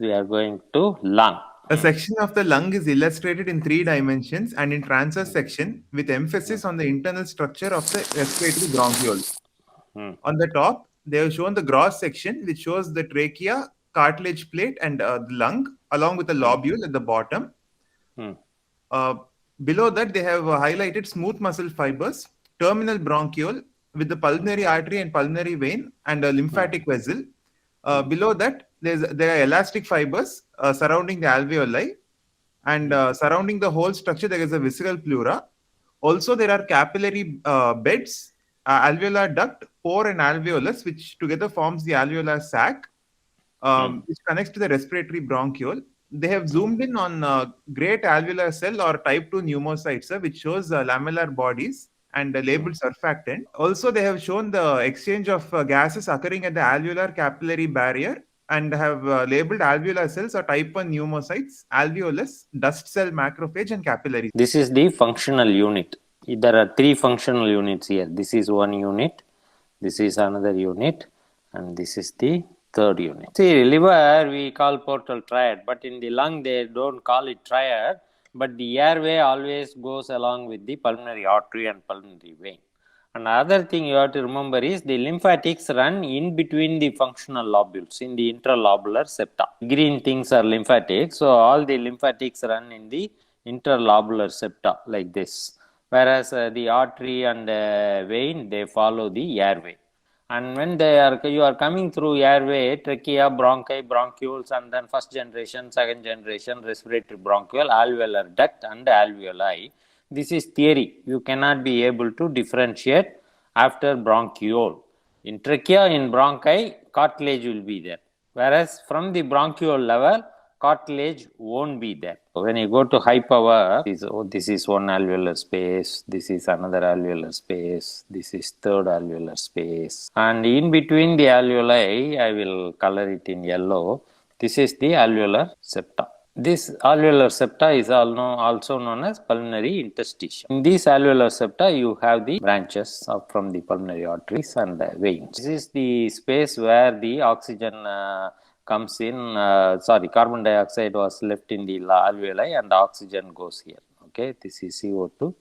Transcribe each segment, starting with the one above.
We are going to lung. A section of the lung is illustrated in 3 dimensions and in transverse section with emphasis on the internal structure of the respiratory bronchiole. On the top, they have shown the gross section, which shows the trachea, cartilage plate, and the lung, along with the lobule at the bottom. Uh, Below that, they have highlighted smooth muscle fibers, terminal bronchiole with the pulmonary artery and pulmonary vein, and a lymphatic vessel. Below that, there are elastic fibers surrounding the alveoli, and surrounding the whole structure, there is a visceral pleura. Also, there are capillary beds, alveolar duct, pore, and alveolus, which together forms the alveolar sac, which connects to the respiratory bronchiole. They have zoomed in on great alveolar cell or type 2 pneumocytes, which shows lamellar bodies and labeled surfactant. Also, they have shown the exchange of gases occurring at the alveolar capillary barrier and have labeled alveolar cells or type 1 pneumocytes, alveolus, dust cell macrophage, and capillaries. This is the functional unit. There are 3 functional units here. This is one unit, this is another unit, and this is the third unit. See, liver we call portal triad, but in the lung they don't call it triad, but the airway always goes along with the pulmonary artery and pulmonary vein. Another thing you have to remember is the lymphatics run in between the functional lobules in the interlobular septa. Green things are lymphatics, so all the lymphatics run in the interlobular septa like this, whereas the artery and vein, they follow the airway. And when you are coming through airway, trachea, bronchi, bronchioles, and then first generation, second generation, respiratory bronchiole, alveolar duct, and alveoli. This is theory. You cannot be able to differentiate after bronchiole. In trachea, in bronchi, cartilage will be there. Whereas from the bronchiole level, cartilage won't be there. So when you go to high power, this is one alveolar space, this is another alveolar space, this is third alveolar space. And in between the alveoli, I will color it in yellow. This is the alveolar septa. This alveolar septa is also known as pulmonary interstitium. In this alveolar septa, you have the branches from the pulmonary arteries and the veins. This is the space where the oxygen comes in, carbon dioxide was left in the alveoli and the oxygen goes here. Okay, this is CO2,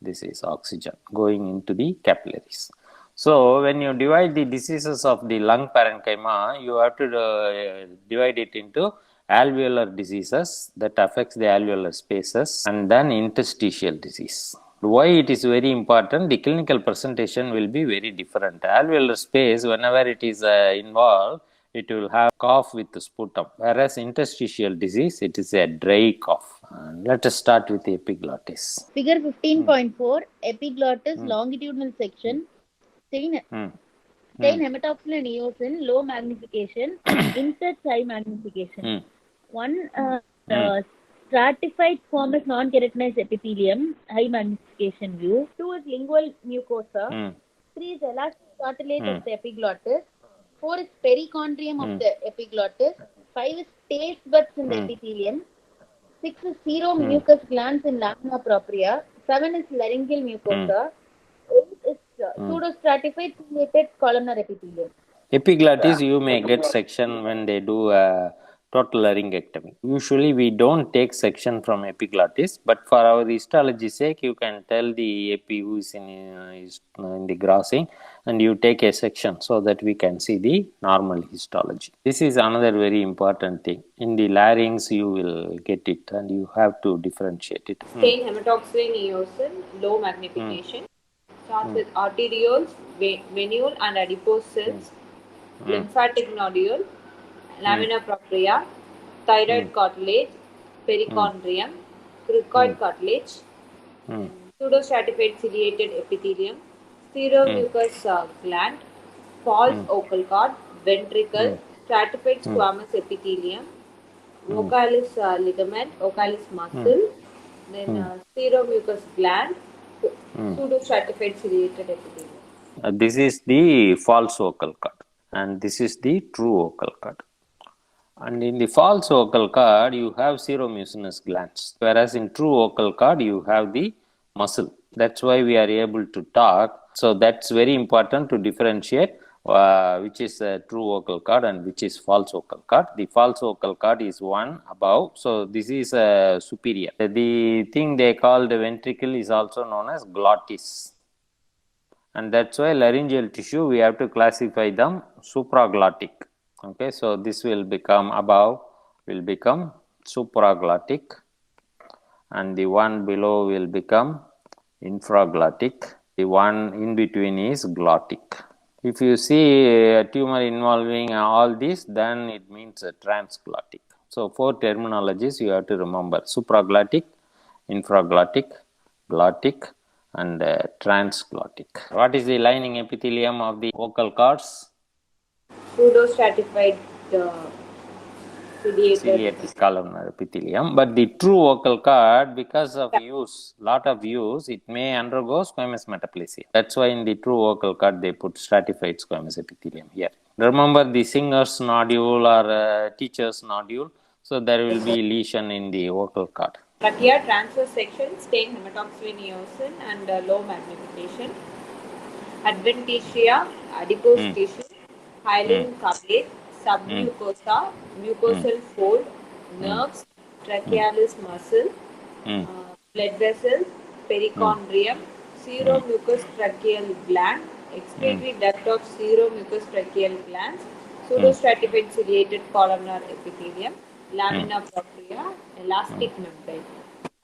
this is oxygen going into the capillaries. So, when you divide the diseases of the lung parenchyma, you have to divide it into alveolar diseases that affects the alveolar spaces and then interstitial disease. Why it is very important? The clinical presentation will be very different. Alveolar space, whenever it is involved, it will have cough with sputum, whereas interstitial disease, it is a dry cough. Let us start with the epiglottis. Figure 15.4, epiglottis longitudinal section, stain hematoxylin and eosin, low magnification, insects high magnification. One stratified form is non-keratinized epithelium, high magnification view. 2 is lingual mucosa. 3 is elastic cartilage of the epiglottis. 4 is perichondrium of the epiglottis. 5 is taste buds in the epithelium. 6 is seromucous glands in lamina propria. 7 is laryngeal mucosa. 8 is pseudostratified ciliated columnar epithelium. Epiglottis, you may get section when they do total laryngectomy. Usually we don't take section from epiglottis, but for our histology sake, you can tell the epi who is in the grossing, and you take a section so that we can see the normal histology. This is another very important thing. In the larynx, you will get it and you have to differentiate it. Stain hematoxylin eosin, low magnification. Starts with arterioles, venule and adipose cells, lymphatic nodule, lamina propria, thyroid cartilage, perichondrium, cricoid cartilage, pseudostratified ciliated epithelium, seromucous gland, false ocal cord, ventricle, stratified squamous epithelium, vocalis ligament, vocalis muscle, then seromucous gland, pseudostratified ciliated epithelium. This is the false vocal cord and this is the true vocal cord. And in the false vocal cord, you have seromucinous glands, whereas in true vocal cord, you have the muscle. That's why we are able to talk. So that's very important to differentiate which is a true vocal cord and which is false vocal cord. The false vocal cord is one above, so this is superior. The thing they call the ventricle is also known as glottis, and that's why laryngeal tissue we have to classify them supraglottic. Okay, so this will become above will become supraglottic, and the one below will become infraglottic. The one in between is glottic. If you see a tumor involving all this, then it means transglottic. So 4 terminologies you have to remember: supraglottic, infraglottic, glottic, and transglottic. What is the lining epithelium of the vocal cords? Pseudostratified Ciliated columnar epithelium. But the true vocal cord, because of lot of use, it may undergo squamous metaplasia. That's why in the true vocal cord they put stratified squamous epithelium here. Remember the singer's nodule or teacher's nodule. So there will be lesion in the vocal cord. Trachea transverse section, stain hematoxylin eosin and low magnification. Adventitia, adipose tissue, hyaline cartilage, submucosa, mucosal fold, nerves, trachealis muscle, blood vessels, perichondrium, seromucous tracheal gland, excretory duct of seromucous tracheal glands, pseudostratified ciliated columnar epithelium, lamina propria, elastic membrane.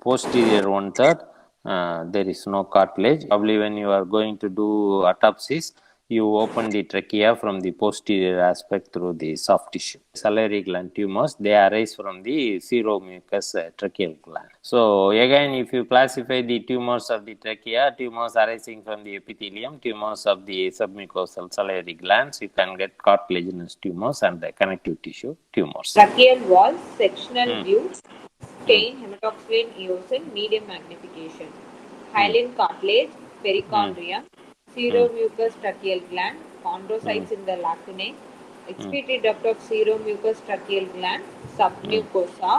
Posterior 1/3, there is no cartilage. Probably when you are going to do autopsies, you open the trachea from the posterior aspect through the soft tissue. Salivary gland tumors, they arise from the seromucous tracheal gland. So again, if you classify the tumors of the trachea, tumors arising from the epithelium, tumors of the submucosal salivary glands, you can get cartilaginous tumors and the connective tissue tumors. Tracheal wall, sectional view, stain, hematoxylin eosin, medium magnification. Hyaline cartilage, perichondrium, seromucous tracheal gland, chondrocytes in the lacunae, excretory duct of seromucous tracheal gland, submucosa,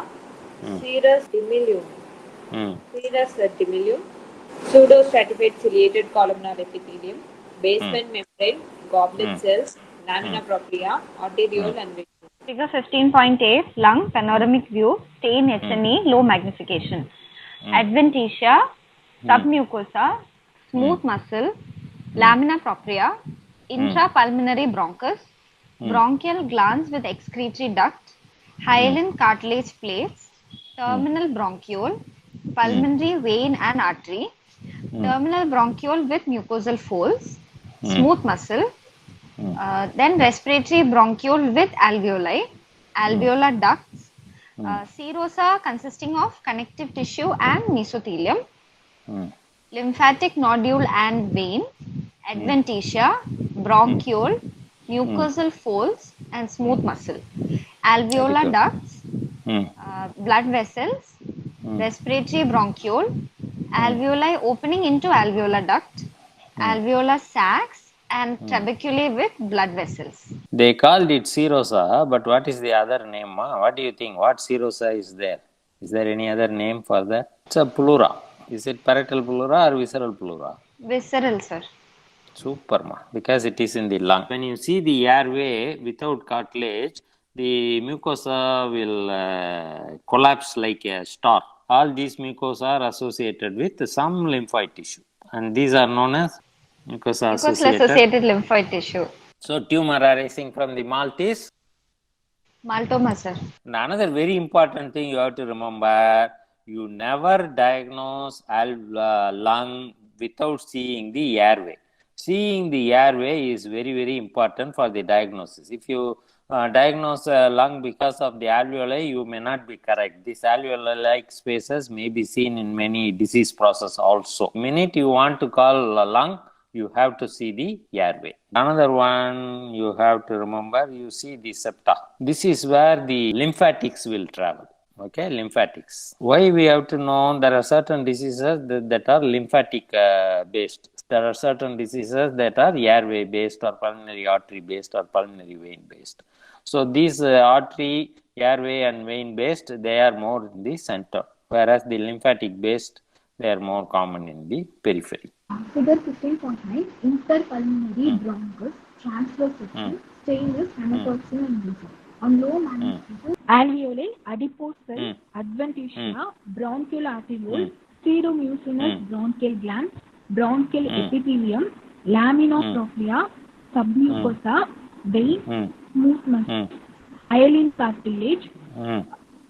serous demilium, pseudostratified ciliated columnar epithelium, basement membrane, goblet cells, lamina propria, arteriole and ventricle. Figure 15.8, lung, panoramic view, stain HNE, low magnification. Adventitia, submucosa, smooth muscle, lamina propria, intrapulmonary bronchus, bronchial glands with excretory duct, hyaline cartilage plates, terminal bronchiole, pulmonary vein and artery, terminal bronchiole with mucosal folds, smooth muscle, then respiratory bronchiole with alveoli, alveolar ducts, serosa consisting of connective tissue and mesothelium, lymphatic nodule and vein, adventitia, bronchiole, mucosal folds and smooth muscle, alveolar ducts, blood vessels, respiratory bronchiole, alveoli opening into alveolar duct, alveolar sacs, and trabeculae with blood vessels. They called it serosa, but what is the other name? What do you think? What serosa is there? Is there any other name for that? It's a pleura. Is it parietal pleura or visceral pleura? Visceral, sir. Super, because it is in the lung. When you see the airway without cartilage, the mucosa will collapse like a star. All these mucosa are associated with some lymphoid tissue, and these are known as mucosa associated lymphoid tissue. So tumor arising from the malt is maltoma, sir. And another very important thing you have to remember: you never diagnose lung without seeing the airway. Seeing the airway is very, very important for the diagnosis. If you diagnose a lung because of the alveoli, you may not be correct. These alveoli-like spaces may be seen in many disease process also. The minute you want to call a lung, you have to see the airway. Another one you have to remember, you see the septa. This is where the lymphatics will travel. Okay, lymphatics. Why we have to know? There are certain diseases that are lymphatic based. There are certain diseases that are airway based or pulmonary artery based or pulmonary vein based. So these artery, airway and vein based, they are more in the center, whereas the lymphatic based, they are more common in the periphery. Figure 15.9, interpulmonary bronchus, transverse section, stained with hematoxin and mucus. On low magnification, alveoli, adipose cells, adventitia, bronchial arterioles, seromucinous bronchial glands, bronchial epithelium, lamina propria, submucosa, vein, smooth muscle, hyaline cartilage,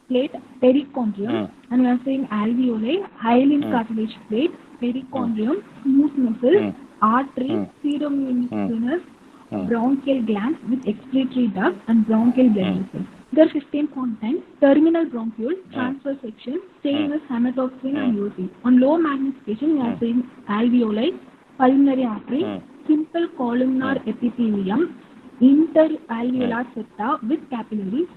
plate, perichondrium, and we are saying alveoli, hyaline cartilage plate, perichondrium, smooth muscle, artery, seromucinous bronchial glands with excretory duct and bronchial blood vessels. Figure 15 contains terminal bronchiole, transverse section, stained with hematoxin and eosin. On low magnification, we are saying alveoli, pulmonary artery, simple columnar epithelium, interalveolar septa with capillaries,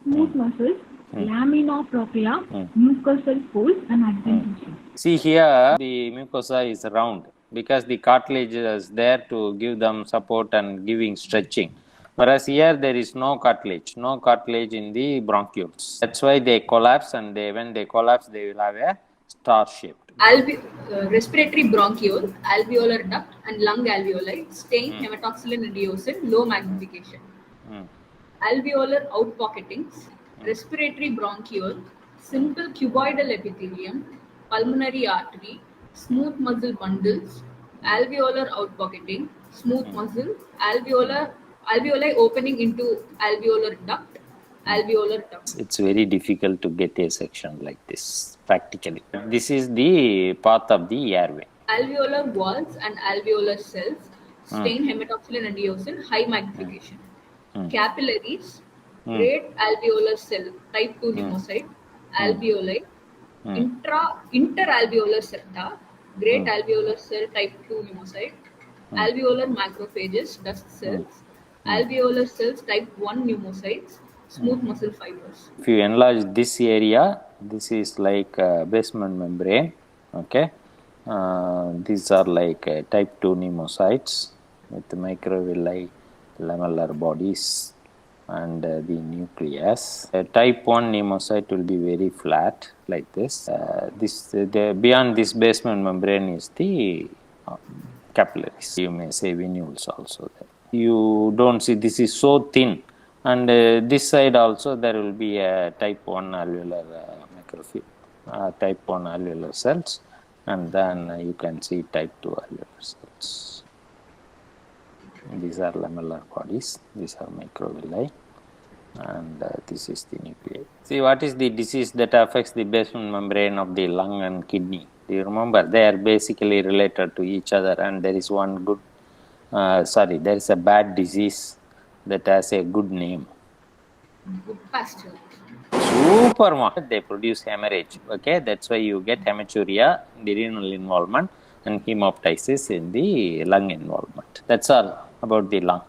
smooth muscles, lamina propria, mucosal folds, and adventitia. See here, the mucosa is round because the cartilage is there to give them support and giving stretching. Whereas here there is no cartilage in the bronchioles. That's why they collapse, and when they collapse, they will have a star shaped. Respiratory bronchiole, alveolar duct, and lung alveoli, stain, hematoxylin and eosin, low magnification. Alveolar outpocketings, respiratory bronchiole, simple cuboidal epithelium, pulmonary artery, smooth muscle bundles, alveolar outpocketing, smooth muscle, alveoli opening into alveolar duct, alveolar duct. It's very difficult to get a section like this practically. This is the path of the airway. Alveolar walls and alveolar cells, stain, hematoxylin and eosin, high magnification. Capillaries, great alveolar cell, type 2 pneumocyte, alveoli, interalveolar septa, great alveolar cell, type 2 pneumocyte, alveolar macrophages, dust cells, alveolar cells, type 1 pneumocytes, smooth muscle fibers. If you enlarge this area, this is like basement membrane. Okay, these are like type 2 pneumocytes with microvilli, lamellar bodies, and the nucleus. Type 1 pneumocyte will be very flat like this. Beyond this basement membrane is the capillaries. You may say venules also there. You don't see, this is so thin, and this side also there will be a type 1 alveolar type 1 alveolar cells, and then you can see type 2 alveolar cells. These are lamellar bodies, these are microvilli, and this is the nuclei. See, what is the disease that affects the basement membrane of the lung and kidney? Do you remember? They are basically related to each other, and there is one good, there is a bad disease that has a good name. Pasture. Super one. They produce hemorrhage. Okay, that's why you get hematuria, the renal involvement, and hemoptysis in the lung involvement. That's all about the lung.